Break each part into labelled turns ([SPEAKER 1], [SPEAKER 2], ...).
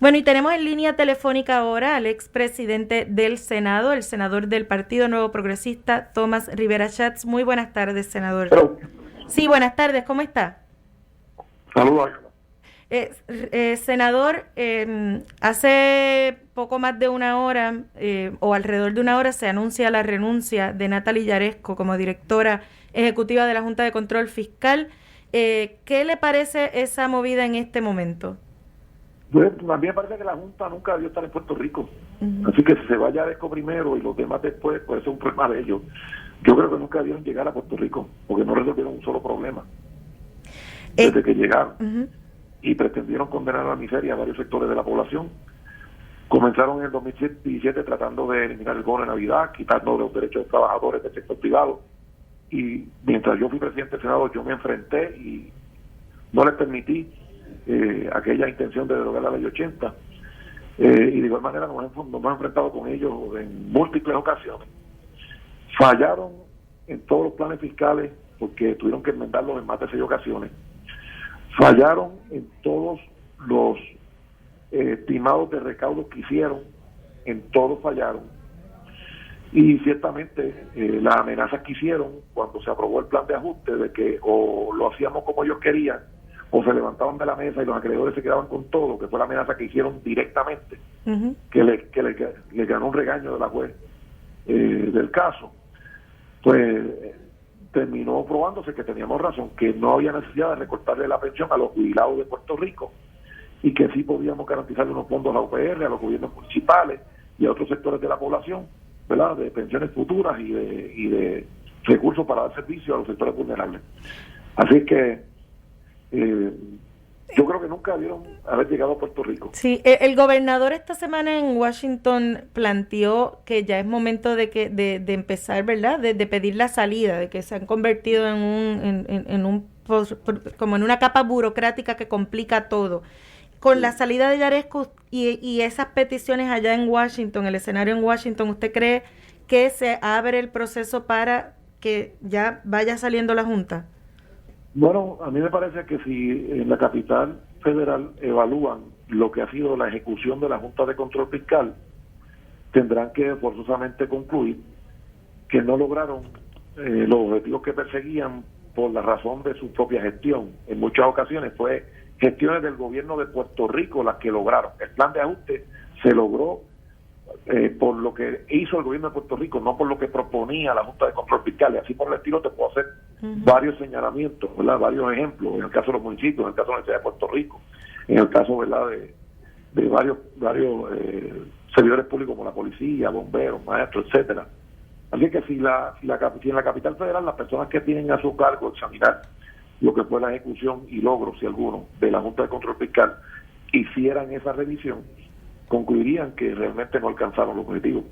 [SPEAKER 1] Bueno, y tenemos en línea telefónica ahora al expresidente del Senado, el senador del Partido Nuevo Progresista, Tomás Rivera Schatz. Muy buenas tardes, senador.
[SPEAKER 2] Pero,
[SPEAKER 1] Sí, buenas tardes, ¿cómo está?
[SPEAKER 2] saludos.
[SPEAKER 1] Senador, hace poco más de una hora o alrededor de una hora se anuncia la renuncia de Natalie Yaresco como directora ejecutiva de la Junta de Control Fiscal. ¿Qué le parece esa movida en este momento?
[SPEAKER 2] Pues, a mí me parece que la Junta nunca debió estar en Puerto Rico.
[SPEAKER 1] Ujú.
[SPEAKER 2] Así que si se vaya a ESCO primero y los demás después, pues eso es un problema de ellos. Yo creo que nunca debieron llegar a Puerto Rico, porque no resolvieron un solo problema
[SPEAKER 1] Eh,
[SPEAKER 2] desde que llegaron.
[SPEAKER 1] Ujú.
[SPEAKER 2] Y pretendieron condenar a la miseria a varios sectores de la población. Comenzaron en el 2017 tratando de eliminar el bono de Navidad, quitando los derechos de los trabajadores del sector privado. Y mientras yo fui presidente del Senado, yo me enfrenté y no les permití aquella intención de derogar la ley 80. Y de igual manera nos hemos enfrentado con ellos en múltiples ocasiones. Fallaron en todos los planes fiscales porque tuvieron que enmendarlos en más de 6 ocasiones. Fallaron en todos los estimados de recaudos que hicieron, en todos fallaron. Y ciertamente las amenazas que hicieron cuando se aprobó el plan de ajuste de que o lo hacíamos como ellos querían o se levantaban de la mesa y los acreedores se quedaban con todo, que fue la amenaza que hicieron directamente,
[SPEAKER 1] Ujú.
[SPEAKER 2] que le ganó un regaño de la juez del caso, pues terminó probándose que teníamos razón, que no había necesidad de recortarle la pensión a los jubilados de Puerto Rico y que sí podíamos garantizarle unos fondos a la UPR, a los gobiernos municipales y a otros sectores de la población, ¿verdad?, de pensiones futuras y de recursos para dar servicio a los sectores vulnerables. Así que yo creo que nunca debieron haber llegado a Puerto Rico.
[SPEAKER 1] Sí, el gobernador esta semana en Washington planteó que ya es momento de empezar, ¿verdad? De pedir la salida, de que se han convertido como en una capa burocrática que complica todo. Con la
[SPEAKER 2] Sí.
[SPEAKER 1] salida de Yaresco y esas peticiones allá en Washington, el escenario en Washington, ¿usted cree que se abre el proceso para que ya vaya saliendo la Junta?
[SPEAKER 2] Bueno, a mí me parece que si en la capital federal evalúan lo que ha sido la ejecución de la Junta de Control Fiscal, tendrán que forzosamente concluir que no lograron los objetivos que perseguían por la razón de su propia gestión. En muchas ocasiones fue gestiones del gobierno de Puerto Rico las que lograron. El plan de ajuste se logró por lo que hizo el gobierno de Puerto Rico, no por lo que proponía la Junta de Control Fiscal. Y así por el estilo te puedo hacer varios señalamientos, ¿verdad?, varios ejemplos, en el caso de los municipios, en el caso de la Universidad de Puerto Rico, en el caso, ¿verdad?, de varios servidores públicos como la policía, bomberos, maestros, etcétera. Así que si en la capital federal las personas que tienen a su cargo examinar lo que fue la ejecución y logros, si alguno, de la Junta de Control Fiscal, hicieran esa revisión, concluirían que realmente no alcanzaron los objetivos.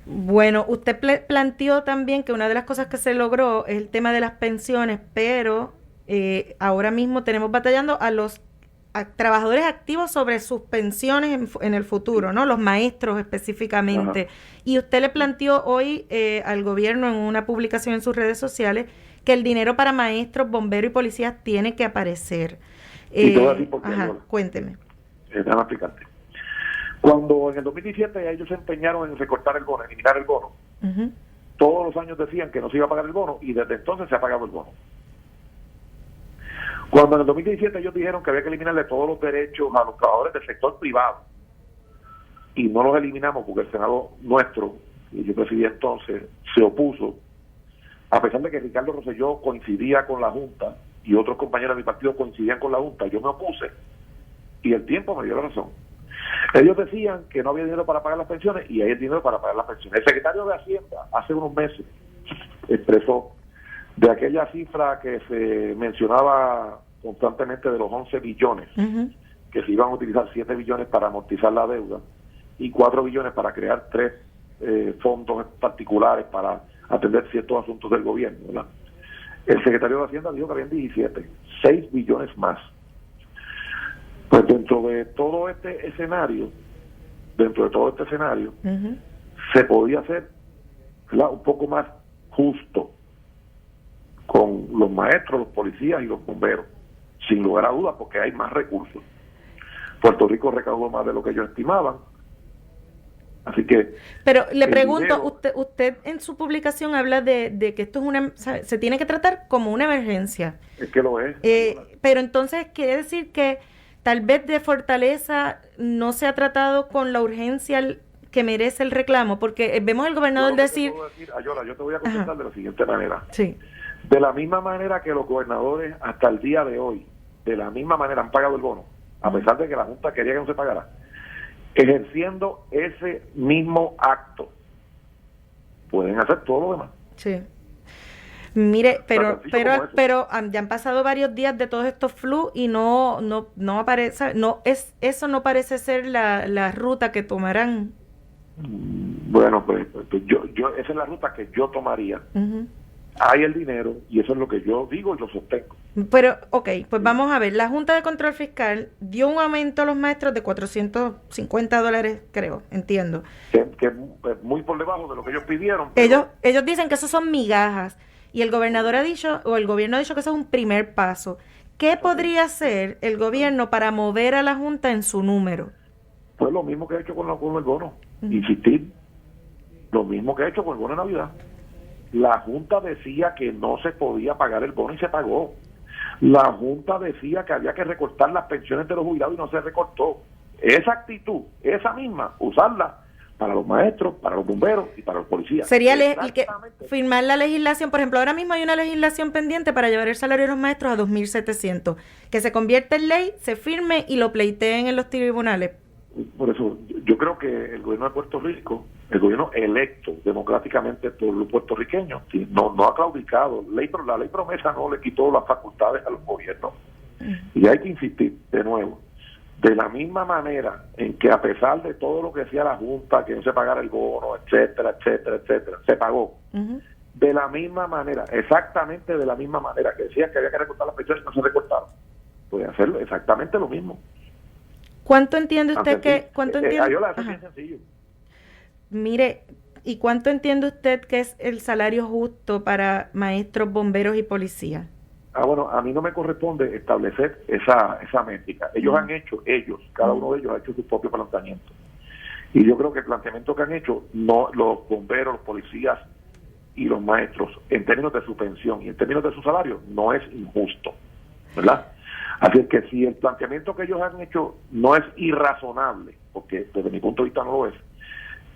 [SPEAKER 1] Bueno, usted planteó también que una de las cosas que se logró es el tema de las pensiones, pero ahora mismo tenemos batallando a los trabajadores activos sobre sus pensiones en el futuro, ¿no? Los maestros
[SPEAKER 2] Ajá.
[SPEAKER 1] específicamente. Y usted le planteó hoy al gobierno en una publicación en sus redes sociales que el dinero para maestros, bomberos y policías tiene que aparecer.
[SPEAKER 2] Y te voy a decir por qué,
[SPEAKER 1] Ajá,
[SPEAKER 2] Yola.
[SPEAKER 1] cuénteme.
[SPEAKER 2] Déjame explicarte. Cuando en el 2017 ellos se empeñaron en recortar el bono, eliminar el bono,
[SPEAKER 1] Ujú.
[SPEAKER 2] todos los años decían que no se iba a pagar el bono y desde entonces se ha pagado el bono. Cuando en el 2017 ellos dijeron que había que eliminarle todos los derechos a los trabajadores del sector privado y no los eliminamos porque el Senado nuestro, y yo presidí entonces, se opuso, a pesar de que Ricardo Rosselló coincidía con la Junta y otros compañeros de mi partido coincidían con la Junta, yo me opuse y el tiempo me dio la razón. Ellos decían que no había dinero para pagar las pensiones y hay dinero para pagar las pensiones. El secretario de Hacienda hace unos meses expresó de aquella cifra que se mencionaba constantemente de los 11 billones,
[SPEAKER 1] Ujú.
[SPEAKER 2] que se iban a utilizar 7 billones para amortizar la deuda y 4 billones para crear 3 fondos particulares para atender ciertos asuntos del gobierno, ¿verdad? El secretario de Hacienda dijo que habían 17, 6 billones más. Pues dentro de todo este escenario,
[SPEAKER 1] Ujú.
[SPEAKER 2] se podía hacer, ¿verdad?, un poco más justo con los maestros, los policías y los bomberos, sin lugar a dudas, porque hay más recursos. Puerto Rico recaudó más de lo que ellos estimaban. Así que...
[SPEAKER 1] Pero le pregunto, usted en su publicación habla de que esto se tiene que tratar como una emergencia.
[SPEAKER 2] Es que lo es.
[SPEAKER 1] Pero entonces quiere decir que tal vez de Fortaleza no se ha tratado con la urgencia que merece el reclamo, porque vemos al gobernador decir...
[SPEAKER 2] Ayola, yo te voy a contestar de la siguiente manera.
[SPEAKER 1] Sí.
[SPEAKER 2] De la misma manera que los gobernadores hasta el día de hoy, de la misma manera han pagado el bono, a pesar de que la Junta quería que no se pagara, ejerciendo ese mismo acto, pueden hacer todo lo demás.
[SPEAKER 1] Sí. Mire, pero ya han pasado varios días de todos estos flu y no aparece, eso no parece ser la ruta que tomarán.
[SPEAKER 2] Bueno, pues yo esa es la ruta que yo tomaría. Uh-huh. Hay el dinero y eso es lo que yo digo y lo sostengo.
[SPEAKER 1] Pero, pues vamos a ver, la Junta de Control Fiscal dio un aumento a los maestros de $450, creo, entiendo.
[SPEAKER 2] Que es muy por debajo de lo que ellos pidieron.
[SPEAKER 1] Ellos dicen que eso son migajas y el gobernador ha dicho, o el gobierno ha dicho que eso es un primer paso. ¿Qué podría hacer el gobierno para mover a la Junta en su número?
[SPEAKER 2] Pues lo mismo que ha hecho con el bono, insistir, lo mismo que ha hecho con el bono de Navidad. La Junta decía que no se podía pagar el bono y se pagó. La Junta decía que había que recortar las pensiones de los jubilados y no se recortó. Esa actitud, esa misma, usarla para los maestros, para los bomberos y para los policías.
[SPEAKER 1] Sería firmar la legislación. Por ejemplo, ahora mismo hay una legislación pendiente para llevar el salario de los maestros a 2.700. Que se convierta en ley, se firme y lo pleiteen en los tribunales.
[SPEAKER 2] Por eso, yo creo que el gobierno de Puerto Rico, el gobierno electo democráticamente por los puertorriqueños, no ha claudicado. La ley promesa no le quitó las facultades a los gobiernos. Y hay que insistir de nuevo. De la misma manera en que a pesar de todo lo que decía la Junta, que no se pagara el bono, etcétera, se pagó. Uh-huh. De la misma manera, exactamente de la misma manera que decía que había que recortar las pensiones y no se recortaron. Puede hacerlo exactamente lo mismo.
[SPEAKER 1] ¿Cuánto entiende usted cuánto entiende?
[SPEAKER 2] Ayola, eso es bien sencillo.
[SPEAKER 1] Mire, ¿y cuánto entiende usted que es el salario justo para maestros, bomberos y policías?
[SPEAKER 2] Bueno, a mí no me corresponde establecer esa métrica. Ellos han hecho, cada uno de ellos ha hecho su propio planteamiento. Y yo creo que el planteamiento que han hecho, los bomberos, los policías y los maestros, en términos de su pensión y en términos de su salario, no es injusto, ¿verdad? Así es que si el planteamiento que ellos han hecho no es irrazonable, porque desde mi punto de vista no lo es,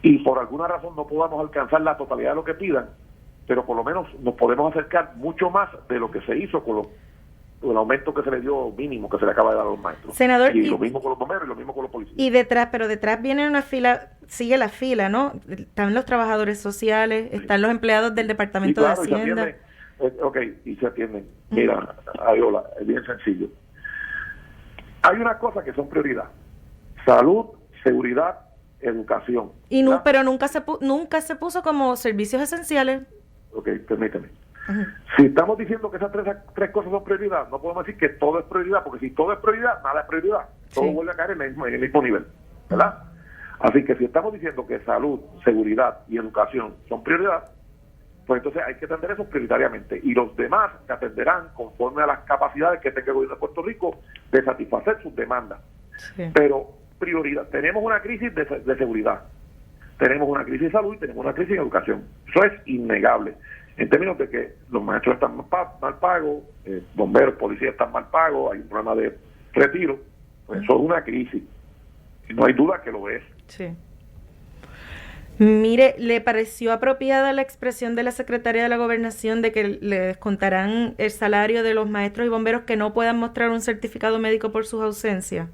[SPEAKER 2] y por alguna razón no podamos alcanzar la totalidad de lo que pidan, pero por lo menos nos podemos acercar mucho más de lo que se hizo con el aumento que se le dio mínimo que se le acaba de dar a los maestros.
[SPEAKER 1] Senador,
[SPEAKER 2] y lo mismo con los bomberos y lo mismo con los policías.
[SPEAKER 1] Y detrás viene una fila, sigue la fila, ¿no? Están los trabajadores sociales, sí. Están los empleados del Departamento de Hacienda.
[SPEAKER 2] Y se atienden. Mira, Ayola, es bien sencillo. Hay una cosa que son prioridad: salud, seguridad, educación.
[SPEAKER 1] Pero nunca se puso como servicios esenciales.
[SPEAKER 2] Permíteme. Uh-huh. Si estamos diciendo que esas tres cosas son prioridad, no podemos decir que todo es prioridad, porque si todo es prioridad, nada es prioridad. Todo vuelve a caer en el mismo nivel, ¿verdad? Así que si estamos diciendo que salud, seguridad y educación son prioridad, pues entonces hay que atender eso prioritariamente. Y los demás se atenderán conforme a las capacidades que tenga el gobierno de Puerto Rico de satisfacer sus demandas. Sí. Pero prioridad, tenemos una crisis de seguridad, tenemos una crisis de salud y tenemos una crisis de educación. Eso es innegable. En términos de que los maestros están mal pagos, bomberos, policías están mal pagos, hay un problema de retiro, pues eso es una crisis. Y no hay duda que lo es.
[SPEAKER 1] Sí. Mire, ¿le pareció apropiada la expresión de la secretaria de la Gobernación de que le descontarán el salario de los maestros y bomberos que no puedan mostrar un certificado médico por sus ausencias?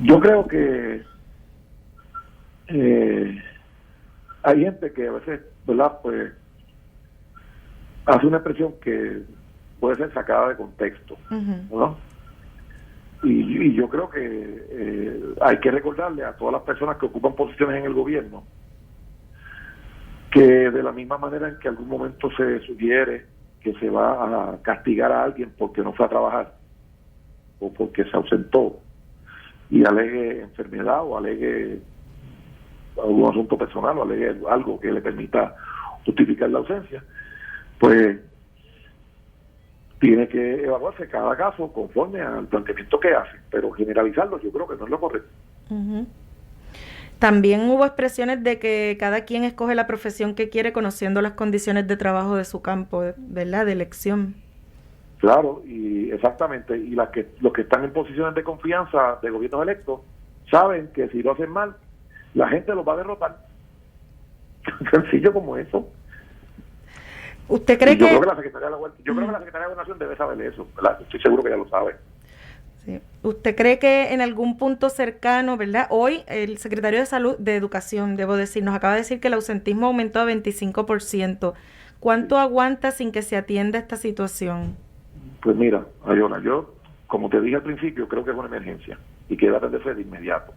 [SPEAKER 2] Yo creo que hay gente que a veces, ¿verdad?, pues hace una expresión que puede ser sacada de contexto, uh-huh. ¿no? Y yo creo que hay que recordarle a todas las personas que ocupan posiciones en el gobierno que de la misma manera en que en algún momento se sugiere que se va a castigar a alguien porque no fue a trabajar o porque se ausentó y alegue enfermedad o alegue algún asunto personal o alegue algo que le permita justificar la ausencia, pues tiene que evaluarse cada caso conforme al planteamiento que hace, pero generalizarlo yo creo que no es lo correcto.
[SPEAKER 1] Ujú. También hubo expresiones de que cada quien escoge la profesión que quiere conociendo las condiciones de trabajo de su campo, ¿verdad? De elección.
[SPEAKER 2] Claro, y exactamente, y los que están en posiciones de confianza de gobiernos electos saben que si lo hacen mal, la gente los va a derrotar. Tan sencillo como eso.
[SPEAKER 1] ¿Usted cree
[SPEAKER 2] Y yo
[SPEAKER 1] que...?
[SPEAKER 2] creo que la Secretaría de la Secretaría de Gobernación debe saber eso, ¿verdad? Estoy seguro que ya lo sabe.
[SPEAKER 1] Sí. ¿Usted cree que en algún punto cercano, verdad? Hoy el secretario de Salud, de Educación, debo decir, nos acaba de decir que el ausentismo aumentó a 25%. ¿Cuánto aguanta sin que se atienda esta situación?
[SPEAKER 2] Pues mira, Ayola, yo, como te dije al principio, creo que es una emergencia y que debe atenderse de inmediato.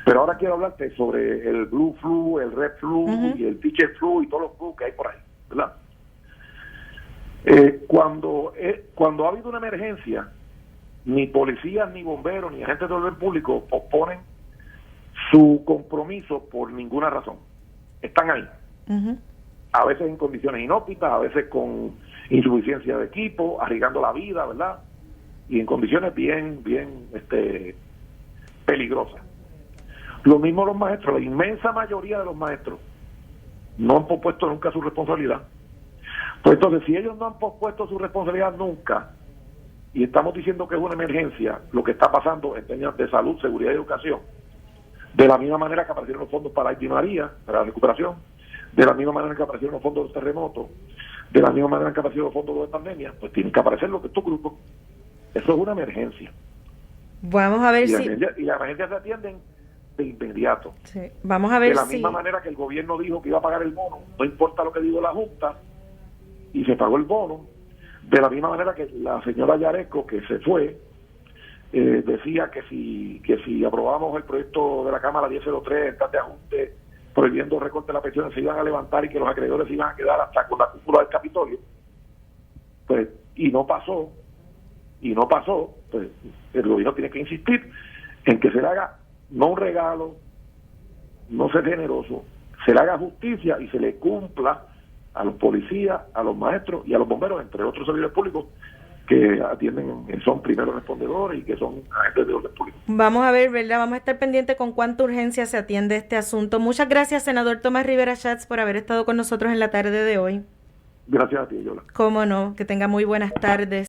[SPEAKER 2] Pero ahora quiero hablarte sobre el Blue Flu, el Red Flu y el Teacher Flu y todos los flu que hay por ahí, ¿verdad? Cuando ha habido una emergencia, ni policías, ni bomberos, ni agentes de orden público posponen su compromiso por ninguna razón. Están ahí. A veces en condiciones inhóspitas, a veces con insuficiencia de equipo, arriesgando la vida, ¿verdad? Y en condiciones bien peligrosas. Lo mismo los maestros, la inmensa mayoría de los maestros no han pospuesto nunca su responsabilidad. Pues entonces, si ellos no han pospuesto su responsabilidad nunca, y estamos diciendo que es una emergencia lo que está pasando en términos de salud, seguridad y educación, de la misma manera que aparecieron los fondos para Haití y María, para la recuperación, de la misma manera que aparecieron los fondos de los terremotos, de la misma manera que aparecieron los fondos de pandemia, pues tienen que aparecer los de estos grupos. Eso es una emergencia.
[SPEAKER 1] Vamos a ver
[SPEAKER 2] y
[SPEAKER 1] si...
[SPEAKER 2] y las emergencias se atienden de inmediato.
[SPEAKER 1] Sí. Vamos a ver
[SPEAKER 2] de la
[SPEAKER 1] si...
[SPEAKER 2] misma manera que el gobierno dijo que iba a pagar el bono, no importa lo que dijo la Junta, y se pagó el bono. De la misma manera que la señora Yaresco, que se fue, decía que si aprobamos el proyecto de la Cámara 1003, de ajuste, prohibiendo recorte de la pensión, se iban a levantar y que los acreedores se iban a quedar hasta con la cúpula del Capitolio. Pues, y no pasó, pues el gobierno tiene que insistir en que se le haga no un regalo, no ser generoso, se le haga justicia y se le cumpla a los policías, a los maestros y a los bomberos, entre otros servidores públicos que atienden, son primeros respondedores y que son agentes de orden público.
[SPEAKER 1] Vamos a ver, ¿verdad? Vamos a estar pendientes con cuánta urgencia se atiende este asunto. Muchas gracias, senador Tomás Rivera Schatz, por haber estado con nosotros en la tarde de hoy.
[SPEAKER 2] Gracias a ti, Yola.
[SPEAKER 1] Cómo no, que tenga muy buenas tardes.